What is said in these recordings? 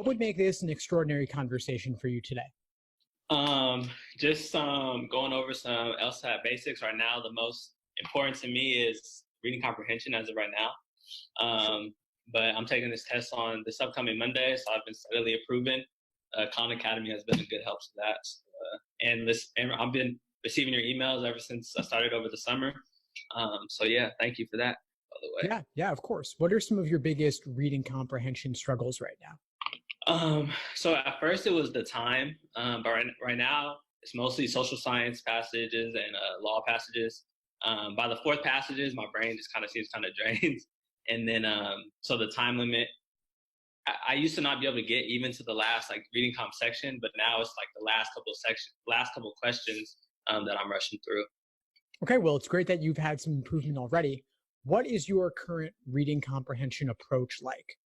What would make this an extraordinary conversation for you today? Just going over some LSAT basics right now. The most important to me is reading comprehension as of right now. But I'm taking this test on this upcoming Monday, so I've been steadily improving. Khan Academy has been a good help to that. And I've been receiving your emails ever since I started over the summer. So yeah, thank you for that, by the way. Yeah, of course. What are some of your biggest reading comprehension struggles right now? So at first it was the time, but right now it's mostly social science passages and law passages. By the fourth passages, my brain just kind of seems kind of drained. And then, so the time limit, I used to not be able to get even to the last like reading comp section, but now it's like the last couple questions that I'm rushing through. Okay, well, it's great that you've had some improvement already. What is your current reading comprehension approach like?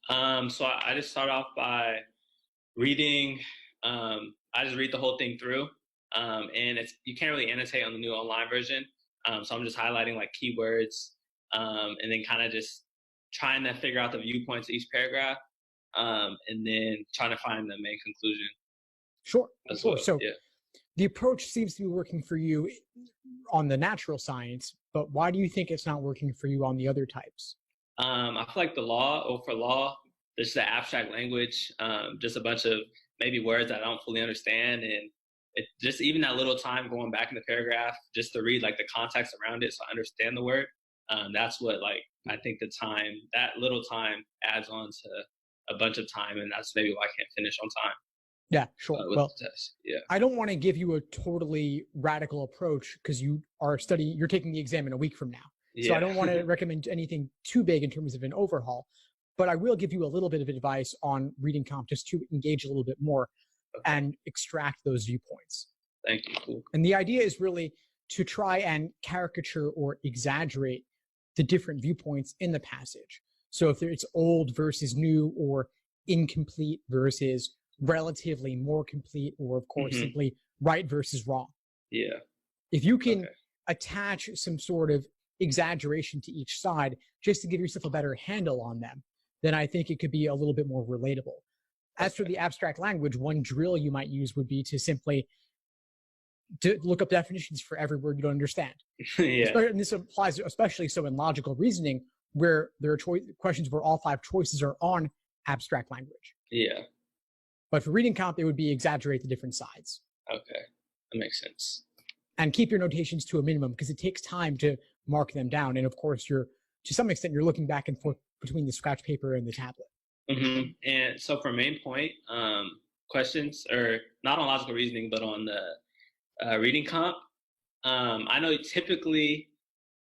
So I just start off by reading. I just read the whole thing through, and you can't really annotate on the new online version. So I'm just highlighting like keywords, and then kind of just trying to figure out the viewpoints of each paragraph, and then trying to find the main conclusion. Sure. Well. So yeah. The approach seems to be working for you on the natural science, but why do you think it's not working for you on the other types? I feel like for law, there's the abstract language, just a bunch of maybe words that I don't fully understand. And it just even that little time going back in the paragraph just to read like the context around it so I understand the word. That's what I think that little time adds on to a bunch of time. And that's maybe why I can't finish on time. Yeah, sure. Well, yeah. I don't want to give you a totally radical approach because you're taking the exam in a week from now. So Yeah. I don't want to recommend anything too big in terms of an overhaul, but I will give you a little bit of advice on reading comp just to engage a little bit more and extract those viewpoints. Thank you. Cool. And the idea is really to try and caricature or exaggerate the different viewpoints in the passage. So if it's old versus new or incomplete versus relatively more complete, or of course simply right versus wrong. Yeah. If you can attach some sort of exaggeration to each side just to give yourself a better handle on them, then I think it could be a little bit more relatable. As for the abstract language, one drill you might use would be to simply look up definitions for every word you don't understand. Yeah. And this applies especially so in logical reasoning, where there are questions where all 5 choices are on abstract language. Yeah. But for reading comp, it would be exaggerate the different sides. Okay. That makes sense. And keep your notations to a minimum because it takes time to mark them down. And of course, to some extent, you're looking back and forth between the scratch paper and the tablet. And so for main point questions, or not on logical reasoning, but on the reading comp, I know typically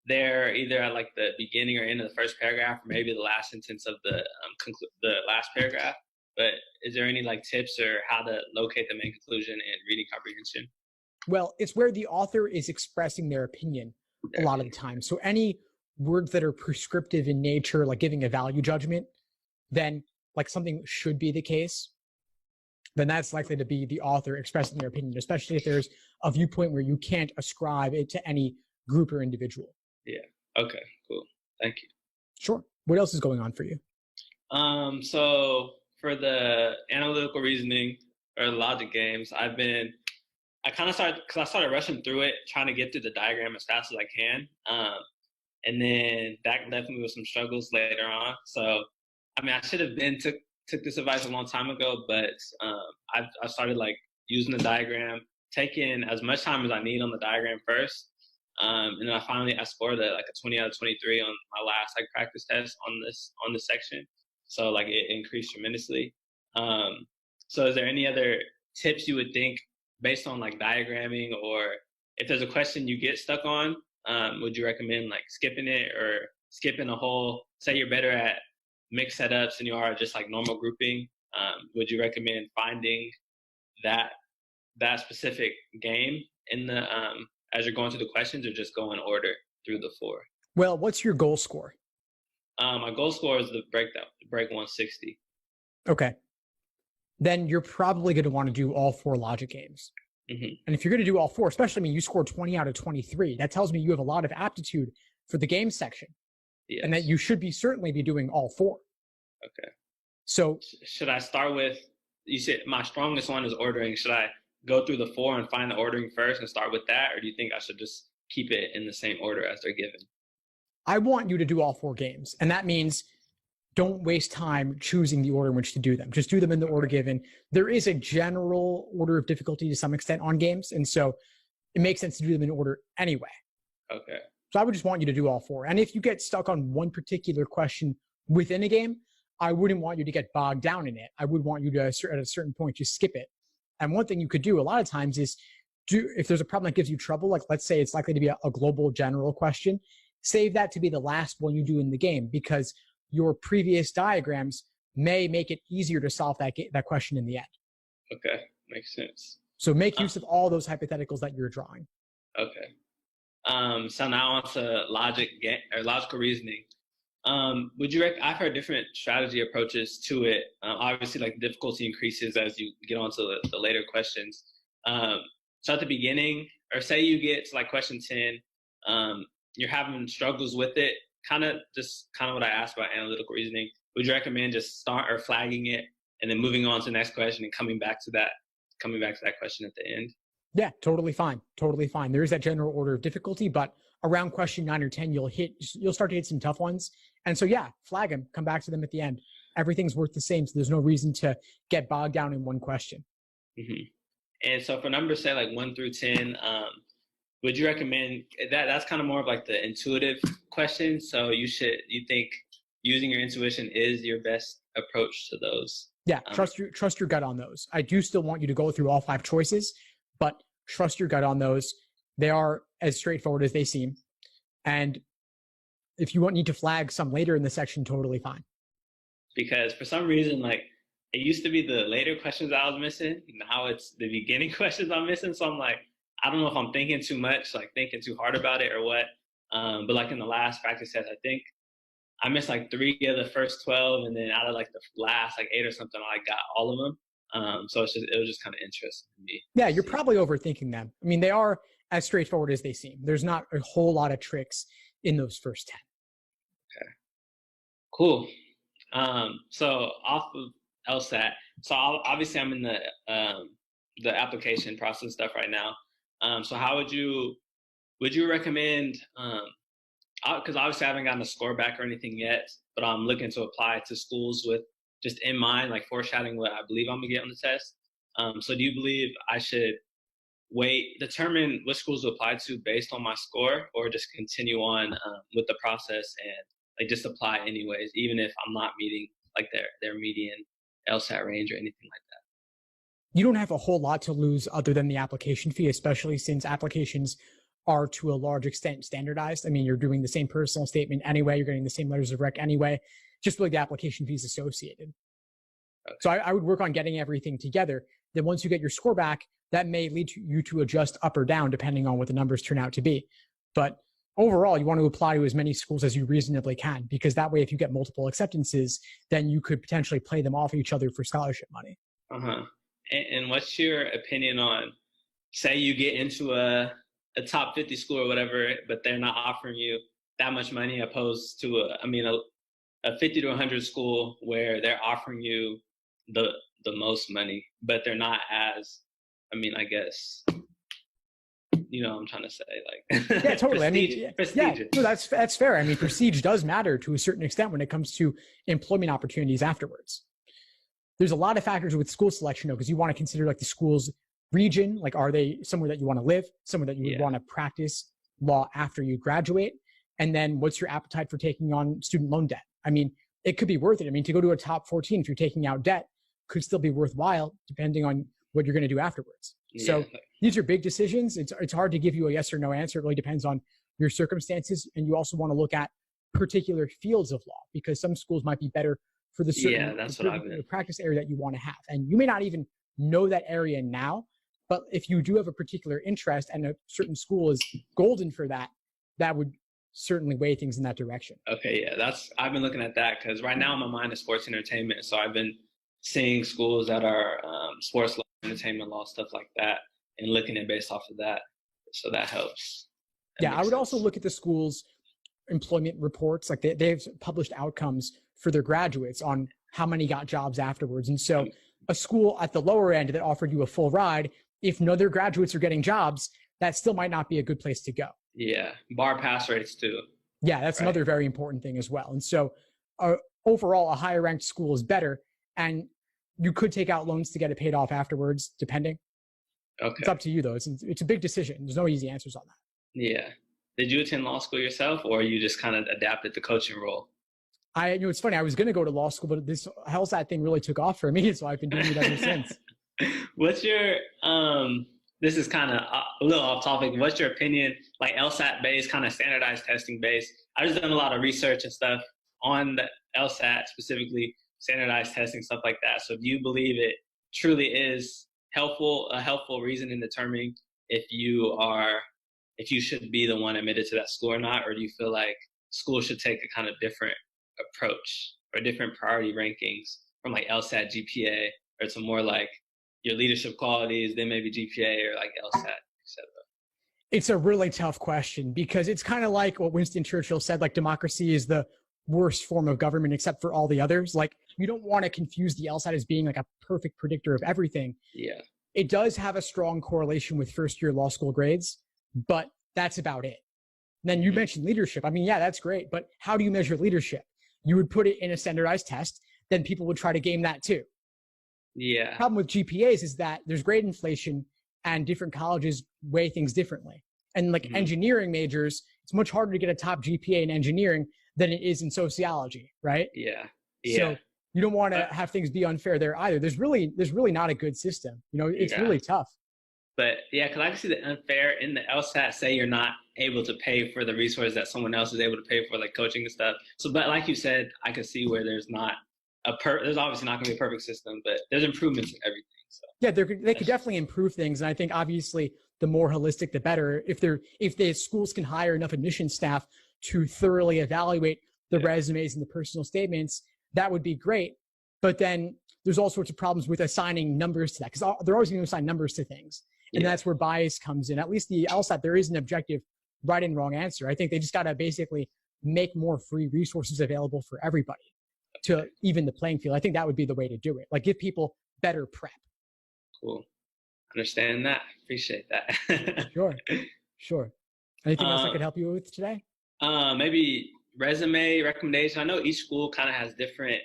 they're either at like the beginning or end of the first paragraph, or maybe the last sentence of the last paragraph. But is there any like tips or how to locate the main conclusion in reading comprehension? Well, it's where the author is expressing their opinion a lot of the time. So any words that are prescriptive in nature, like giving a value judgment, then like something should be the case, then that's likely to be the author expressing their opinion, especially if there's a viewpoint where you can't ascribe it to any group or individual. Yeah. Okay, cool. Thank you. Sure. What else is going on for you? So for the analytical reasoning or logic games, I started rushing through it, trying to get through the diagram as fast as I can. And then that left me with some struggles later on. So, I mean, I should have took this advice a long time ago, but I started like using the diagram, taking as much time as I need on the diagram first. And then I scored like a 20 out of 23 on my last like practice test on this section. So like it increased tremendously. So is there any other tips you would think based on like diagramming, or if there's a question you get stuck on, would you recommend like skipping it or skipping a whole, say you're better at mixed setups than you are just like normal grouping? Would you recommend finding that specific game in the, as you're going through the questions, or just go in order through the 4? Well, what's your goal score? My goal score is to break 160. Okay. Then you're probably going to want to do all 4 logic games. And if you're going to do all 4, especially, I mean, you scored 20 out of 23. That tells me you have a lot of aptitude for the game section. Yes. And that you should certainly be doing all 4. Okay. So should I start with, you said my strongest one is ordering. Should I go through the 4 and find the ordering first and start with that? Or do you think I should just keep it in the same order as they're given? I want you to do all 4 games. And that means don't waste time choosing the order in which to do them. Just do them in the order given. There is a general order of difficulty to some extent on games. And so it makes sense to do them in order anyway. Okay. So I would just want you to do all 4. And if you get stuck on one particular question within a game, I wouldn't want you to get bogged down in it. I would want you to, at a certain point, just skip it. And one thing you could do a lot of times is if there's a problem that gives you trouble, like let's say it's likely to be a global general question, save that to be the last one you do in the game, because your previous diagrams may make it easier to solve that question in the end. Okay, makes sense. So make use of all those hypotheticals that you're drawing. Okay. So now on to logical reasoning. I've heard different strategy approaches to it. Obviously, like difficulty increases as you get onto the later questions. So at the beginning, or say you get to like question 10, you're having struggles with it, kind of what I asked about analytical reasoning. Would you recommend just start or flagging it and then moving on to the next question and coming back to that question at the end? Yeah, totally fine. Totally fine. There is that general order of difficulty, but around question 9 or 10, you'll start to hit some tough ones. And so, yeah, flag them, come back to them at the end. Everything's worth the same. So there's no reason to get bogged down in one question. Mm-hmm. And so for numbers, say like 1 through 10, would you recommend that's kind of more of like the intuitive question. So you think using your intuition is your best approach to those? Yeah. Trust your gut on those. I do still want you to go through all 5 choices, but trust your gut on those. They are as straightforward as they seem. And if you need to flag some later in the section, totally fine. Because for some reason, like it used to be the later questions I was missing. Now it's the beginning questions I'm missing. So I'm like, I don't know if I'm thinking too much, like thinking too hard about it or what. But like in the last practice test, I think I missed like 3 of the first 12. And then out of like the last like 8 or something, I got all of them. So it was just kind of interesting to me. Yeah, you're probably overthinking them. I mean, they are as straightforward as they seem. There's not a whole lot of tricks in those first 10. Okay. Cool. So off of LSAT, so obviously I'm in the application process stuff right now. So how would you recommend, because obviously I haven't gotten a score back or anything yet, but I'm looking to apply to schools with just in mind, like foreshadowing what I believe I'm gonna get on the test. So do you believe I should determine what schools to apply to based on my score, or just continue on with the process and like just apply anyways, even if I'm not meeting like their median LSAT range or anything like that? You don't have a whole lot to lose other than the application fee, especially since applications are to a large extent standardized. I mean, you're doing the same personal statement anyway, you're getting the same letters of rec anyway, just really the application fees associated. Okay. So I would work on getting everything together. Then once you get your score back, that may lead you to adjust up or down depending on what the numbers turn out to be. But overall, you want to apply to as many schools as you reasonably can, because that way, if you get multiple acceptances, then you could potentially play them off each other for scholarship money. And what's your opinion on, say you get into a top 50 school or whatever, but they're not offering you that much money opposed to a 50 to 100 school where they're offering you the most money, but they're not as, I guess, you know what I'm trying to say, like yeah, totally. Prestigious. Yeah, no, that's fair. I mean, prestige does matter to a certain extent when it comes to employment opportunities afterwards. There's a lot of factors with school selection though, because you want to consider like the school's region, like are they somewhere that you want to live, somewhere that you would want to practice law after you graduate, and then what's your appetite for taking on student loan debt? I mean, it could be worth it. I mean, to go to a top 14 if you're taking out debt could still be worthwhile depending on what you're going to do afterwards. Yeah. So these are big decisions. It's hard to give you a yes or no answer. It really depends on your circumstances. And you also want to look at particular fields of law, because some schools might be better for the certain practice area that you want to have. And you may not even know that area now, but if you do have a particular interest and a certain school is golden for that, that would certainly weigh things in that direction. Okay, yeah, I've been looking at that because right now my mind is sports entertainment. So I've been seeing schools that are sports law, entertainment law, stuff like that, and looking at based off of that. So that helps. I would also look at the school's employment reports. Like they've published outcomes for their graduates on how many got jobs afterwards. And so a school at the lower end that offered you a full ride, if no other graduates are getting jobs, that still might not be a good place to go. Yeah. Bar pass rates too. Yeah, that's another very important thing as well. And so overall, a higher ranked school is better. And you could take out loans to get it paid off afterwards, depending. Okay. It's up to you, though. It's a big decision. There's no easy answers on that. Yeah. Did you attend law school yourself, or you just kind of adapted the coaching role? It's funny. I was going to go to law school, but this LSAT thing really took off for me, so I've been doing it ever since. What's your this is kind of a little off topic. What's your opinion, like LSAT based, kind of standardized testing based? I've just done a lot of research and stuff on the LSAT, specifically standardized testing, stuff like that. So do you believe it truly is a helpful reason in determining if you should be the one admitted to that school or not? Or do you feel like schools should take a kind of different approach or different priority rankings from like LSAT, GPA, or to more like your leadership qualities, then maybe GPA or like LSAT, etc.? It's a really tough question because it's kind of like what Winston Churchill said, like democracy is the worst form of government except for all the others. Like you don't want to confuse the LSAT as being like a perfect predictor of everything. Yeah. It does have a strong correlation with first year law school grades, but that's about it. Then you mentioned leadership. I mean, yeah, that's great, but how do you measure leadership? You would put it in a standardized test, then people would try to game that too. Yeah. The problem with GPAs is that there's grade inflation and different colleges weigh things differently. And like engineering majors, it's much harder to get a top GPA in engineering than it is in sociology, right? Yeah. So you don't want to have things be unfair there either. There's really not a good system. It's really tough. But yeah, because I can see the unfair in the LSAT. Say you're not able to pay for the resources that someone else is able to pay for, like coaching and stuff. So, but like you said, I can see where there's not there's obviously not going to be a perfect system, but there's improvements in everything. So yeah, they could definitely improve things, and I think obviously the more holistic, the better. If the schools can hire enough admissions staff to thoroughly evaluate the resumes and the personal statements, that would be great. But then there's all sorts of problems with assigning numbers to that because they're always going to assign numbers to things. And that's where bias comes in. At least the LSAT, there is an objective right and wrong answer. I think they just got to basically make more free resources available for everybody to even the playing field. I think that would be the way to do it. Like give people better prep. Cool. Understand that. Appreciate that. Sure. Anything else I could help you with today? Maybe resume recommendation. I know each school kind of has different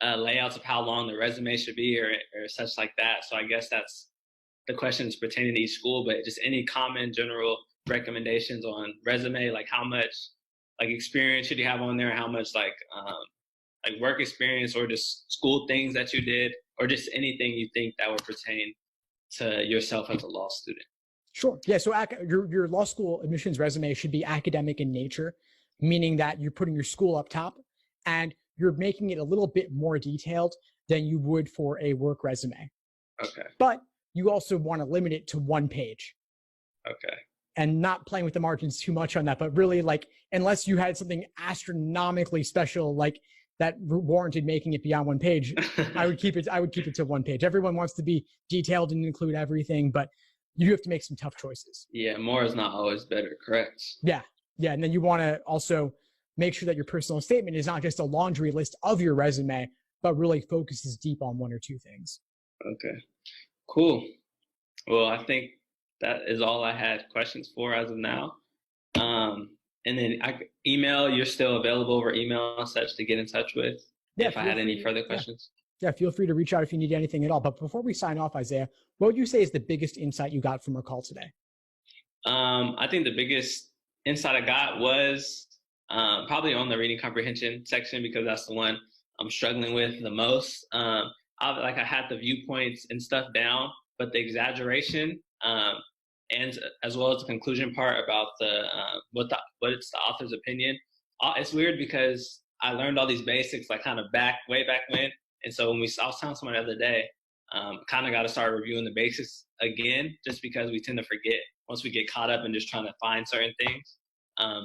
layouts of how long the resume should be or such like that. So I guess that's the questions pertaining to each school, but just any common general recommendations on resume, like how much like experience should you have on there, how much like work experience or just school things that you did, or just anything you think that would pertain to yourself as a law student. Sure. Yeah. So your law school admissions resume should be academic in nature, meaning that you're putting your school up top and you're making it a little bit more detailed than you would for a work resume. Okay. But you also want to limit it to one page. Okay. And not playing with the margins too much on that, but really like, unless you had something astronomically special, like that warranted making it beyond one page, I would keep it to one page. Everyone wants to be detailed and include everything, but you have to make some tough choices. Yeah. More is not always better. Correct. Yeah. And then you want to also make sure that your personal statement is not just a laundry list of your resume, but really focuses deep on one or two things. Okay. Cool. Well, I think that is all I had questions for as of now. And then email, you're still available over email and such to get in touch with if I had any further questions. Yeah, feel free to reach out if you need anything at all. But before we sign off, Isaiah, what would you say is the biggest insight you got from our call today? I think the biggest insight I got was probably on the reading comprehension section, because that's the one I'm struggling with the most. I had the viewpoints and stuff down, but the exaggeration and as well as the conclusion part about what it's the author's opinion. It's weird because I learned all these basics like kind of way back when. And so I was telling someone the other day, kind of got to start reviewing the basics again, just because we tend to forget once we get caught up in just trying to find certain things.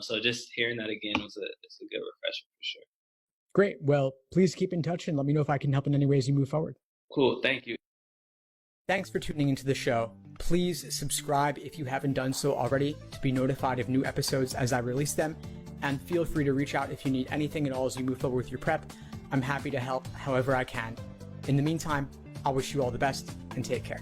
So just hearing that again it's a good refresher for sure. Great. Well, please keep in touch and let me know if I can help in any ways you move forward. Cool. Thank you. Thanks for tuning into the show. Please subscribe if you haven't done so already to be notified of new episodes as I release them. And feel free to reach out if you need anything at all as you move forward with your prep. I'm happy to help however I can. In the meantime, I'll wish you all the best and take care.